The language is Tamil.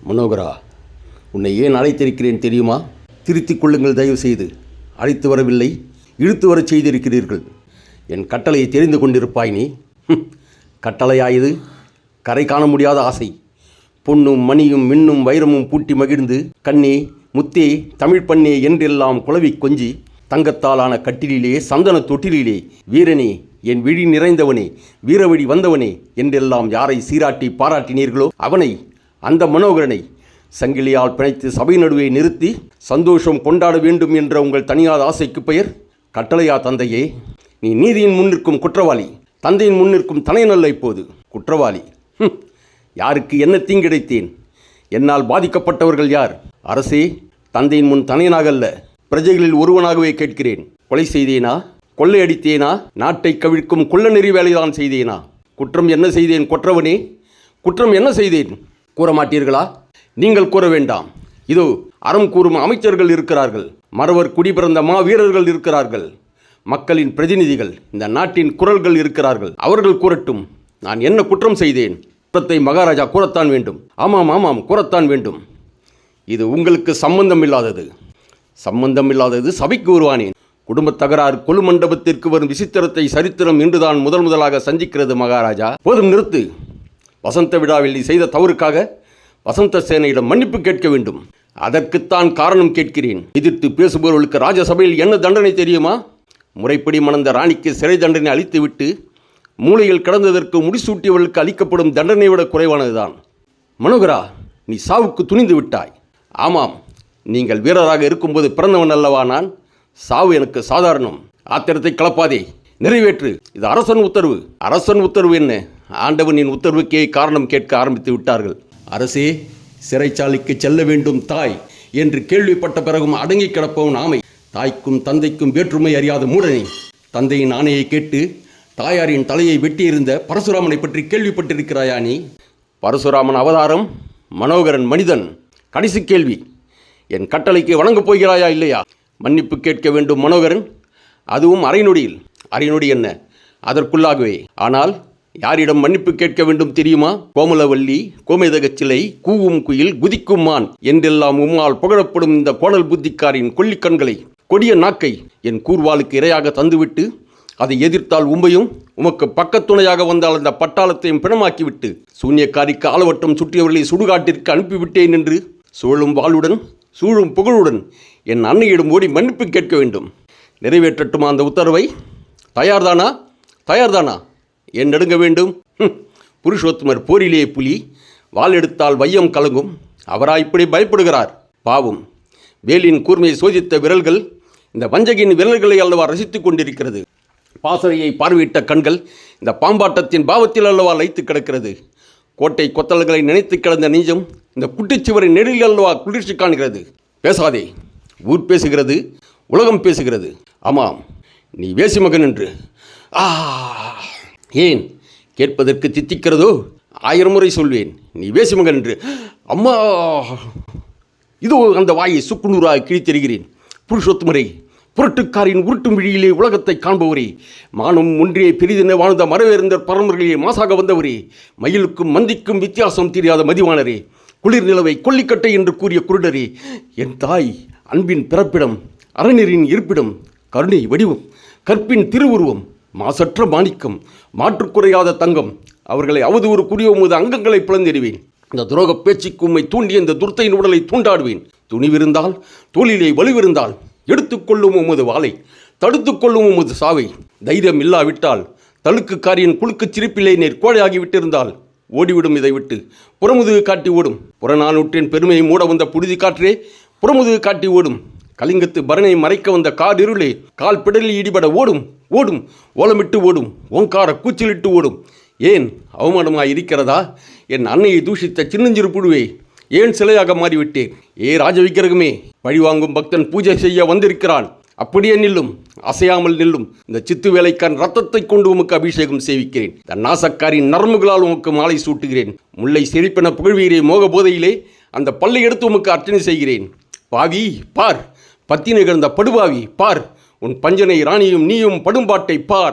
மனோகரா, உன்னை ஏன் அழைத்திருக்கிறேன் தெரியுமா? திருத்திக் கொள்ளுங்கள், தயவு செய்து. அழைத்து வரவில்லை, இழுத்து வரச் செய்திருக்கிறீர்கள். என் கட்டளையை தெரிந்து கொண்டிருப்பாய் நீ. கட்டளையாயது கரை காண முடியாத ஆசை. பொன்னும் மணியும் மின்னும் வைரமும் பூட்டி மகிழ்ந்து கண்ணே முத்தே தமிழ் பண்ணே என்றெல்லாம் குளவி கொஞ்சி தங்கத்தாலான கட்டிலே சந்தன தொட்டிலே வீரனே என் விழி நிறைந்தவனே வீரவழி வந்தவனே என்றெல்லாம் யாரை சீராட்டி பாராட்டினீர்களோ அவனை, அந்த மனோகரனை சங்கிலியால் பிணைத்து சபை நடுவே நிறுத்தி சந்தோஷம் கொண்டாட வேண்டும் என்ற உங்கள் தனியாத ஆசைக்கு பெயர் கட்டளையா தந்தையே? நீ நீதியின் முன்னிற்கும் குற்றவாளி, தந்தையின் முன்னிற்கும் தனையனல்ல. இப்போது குற்றவாளி. யாருக்கு என்ன தீங்கிடைத்தேன்? என்னால் பாதிக்கப்பட்டவர்கள் யார்? அரசே, தந்தையின் முன் தனையனாக அல்ல, பிரஜைகளில் ஒருவனாகவே கேட்கிறேன். கொலை செய்தேனா? கொள்ளையடித்தேனா? நாட்டை கவிழ்க்கும் கொள்ள நெறி வேலைதான் செய்தேனா? குற்றம் என்ன செய்தேன்? கொற்றவனே, குற்றம் என்ன செய்தேன்? கூற மாட்டீர்களா? நீங்கள் கூற வேண்டாம். இதோ அறம் கூறும் அமைச்சர்கள் இருக்கிறார்கள், மறவர் குடிபிறந்த வீரர்கள் இருக்கிறார்கள், மக்களின் பிரதிநிதிகள், இந்த நாட்டின் குரல்கள் இருக்கிறார்கள். அவர்கள் கூறட்டும், நான் என்ன குற்றம் செய்தேன்? குற்றத்தை மகாராஜா கூறத்தான் வேண்டும். ஆமாம் ஆமாம், கூறத்தான் வேண்டும். இது உங்களுக்கு சம்பந்தமில்லாதது சபைக்கு வருவானேன். குடும்பத் தகராறு கொலு மண்டபத்திற்கு வரும் விசித்திரத்தை சரித்திரம் இன்றுதான் முதலாக சந்திக்கிறது மகாராஜா. போதும், நிறுத்து. வசந்த விழாவில் நீ செய்த தவறுக்காக வசந்த சேனையிடம் மன்னிப்பு கேட்க வேண்டும். அதற்குத்தான் காரணம் கேட்கிறேன். எதிர்த்து பேசுபவர்களுக்கு ராஜசபையில் என்ன தண்டனை தெரியுமா? முறைப்படி மணந்த ராணிக்கு சிறை தண்டனை அளித்துவிட்டு மூளையில் கடந்ததற்கு முடிசூட்டியவர்களுக்கு அளிக்கப்படும் தண்டனை விட குறைவானதுதான். மனோகரா, நீ சாவுக்கு துணிந்து விட்டாய். ஆமாம், நீங்கள் வீரராக இருக்கும்போது பிறந்தவன் அல்லவா நான். சாவு எனக்கு சாதாரணம். ஆத்திரத்தை கலப்பாதே, நிறைவேற்று. இது அரசன் உத்தரவு. அரசன் உத்தரவு என்ன? ஆண்டவனின் உத்தரவுக்கே காரணம் கேட்க ஆரம்பித்து விட்டார்கள். அரசே, சிறைச்சாலைக்கு செல்ல வேண்டும் தாய் என்று கேள்விப்பட்ட பிறகும் அடங்கி கிடப்பவன் ஆமை. தாய்க்கும் தந்தைக்கும் வேற்றுமை அறியாத மூடனே, தந்தையின் ஆணையை கேட்டு தாயாரின் தலையை வெட்டியிருந்த பரசுராமனை பற்றி கேள்விப்பட்டிருக்கிறாயா நீ? பரசுராமன் அவதாரம், மனோகரன் மனிதன். கடைசி கேள்வி, என் கட்டளைக்கு வணங்கப் போகிறாயா இல்லையா? மன்னிப்பு கேட்க வேண்டும் மனோகரன், அதுவும் அரைநொடியில். அரைநொடி என்ன, அதற்குள்ளாகவே. ஆனால் யாரிடம் மன்னிப்பு கேட்க வேண்டும் தெரியுமா? கோமலவல்லி, கோமேதகச் சிலை, கூவும் குயில், குதிக்கும் மான் என்றெல்லாம் உம்மால் புகழப்படும் இந்த கோணல் புத்திக்காரின் கொல்லிக்கண்களை, கொடிய நாக்கை என் கூர்வாளுக்கு இரையாக தந்துவிட்டு அதை எதிர்த்தால் உம்பையும், உமக்கு பக்கத்துணையாக வந்தால் அந்த பட்டாளத்தையும் பிணமாக்கிவிட்டு சூன்யக்காரிக்கு ஆலவட்டம் சுற்றியவர்களை சுடுகாட்டிற்கு அனுப்பிவிட்டேன் என்று சூழும் வாளுடன் சூழும் புகழுடன் என் அன்னையிடம் ஓடி மன்னிப்பு கேட்க வேண்டும். நிறைவேற்றட்டுமா அந்த உத்தரவை? தயார்தானா? ஏன் நடுங்க வேண்டும்? புருஷோத்தமர் போரிலே புலி, வாள் எடுத்தால் வையம் கலங்கும். அவரா இப்படி பயப்படுகிறார்? பாவம், வேலின் கூர்மையை சோதித்த விரல்கள் இந்த வஞ்சகின் விரல்களை அல்லவா ரசித்துக் கொண்டிருக்கிறது. பாசறையை பார்வையிட்ட கண்கள் இந்த பாம்பாட்டத்தின் பாவத்தில் அல்லவா லைத்து கிடக்கிறது. கோட்டை கொத்தல்களை நினைத்து கிடந்த நெஞ்சம் இந்த குட்டிச்சுவரின் நெடில் அல்லவா குளிர்ச்சி காண்கிறது. பேசாதே, ஊர் பேசுகிறது, உலகம் பேசுகிறது. ஆமாம், நீ வேசி மகன் என்று. ஏன் கேட்பதற்கு தித்திக்கிறதோ? 1000 முறை சொல்வேன், நீ வேசி மகன் என்று. அம்மா, இதோ அந்த வாயை சுக்குநூறாக கிழித்தெறிகிறேன். புருஷோத்தமரே, புரட்டுக்காரின் உருட்டும் விழியிலே உலகத்தை காண்பவரே, மானம் ஒன்றே பெரிதென வாழ்ந்த மரவேந்தர் பரம்பரையிலே மாசாக வந்தவரே, மயிலுக்கும் மந்திக்கும் வித்தியாசம் தெரியாத மதிவானரே, குளிர் நிலவை கொல்லிக்கட்டை என்று கூறிய குருடரே, என் தாய் அன்பின் பிறப்பிடம், அறநெறியின் இருப்பிடம், கருணை வடிவம், கற்பின் திருவுருவம், மாசற்ற மாணிக்கம், மாற்றுக்குறையாத தங்கம், அவர்களை அவதூறுக்குரிய உமது அங்கங்களை பிளந்தெறிவேன். இந்த துரோக பேச்சுக்கு உம்மை தூண்டிய இந்த துர்த்தையின் உடலை தூண்டாடுவேன். துணிவிருந்தால், தோளிலே வலுவிருந்தால் எடுத்துக்கொள்ளும் உமது வாளை, தடுத்துக்கொள்ளும் உமது சாவை. தைரியம் இல்லாவிட்டால், தழுக்குக்காரியின் குழுக்குச் சிரிப்பிலே நேர் கோழையாகிவிட்டிருந்தால் ஓடிவிடும். இதை விட்டு புறமுதுகு காட்டி ஓடும். புறநானூற்றின் பெருமையை மூட வந்த புழுதி காற்றே, புறமுதுகு காட்டி ஓடும். கலிங்கத்து பரணை மறைக்க வந்த காரிருளே, கால் பிடலில் இடிபட ஓடும். ஓலமிட்டு ஓடும், ஓங்கார கூச்சலிட்டு ஓடும். ஏன் அவமானமாய் இருக்கிறதா? என் அன்னையை தூஷித்த சின்னஞ்சிறு புழுவே, ஏன் சிலையாக மாறிவிட்டேன்? ராஜ விக்கிரகமே, பழிவாங்கும் பக்தன் பூஜை செய்ய வந்திருக்கிறான். அப்படியே நில்லும், அசையாமல் நில்லும். இந்த சித்து வேலைக்காரன் ரத்தத்தை கொண்டு உமக்கு அபிஷேகம் செய்விக்கிறேன். இந்த நாசக்காரின் நரம்புகளால் உமக்கு மாலை சூட்டுகிறேன். முல்லை சிரிப்பென புகழ்வீரே மோக போதையிலே அந்த பல்லை எடுத்து உமக்கு அர்ச்சனை செய்கிறேன். பாவி பார், பத்தி நிகழ்ந்த படுபாவி பார், உன் பஞ்சனை ராணியும் நீயும் படும்பாட்டை பார்.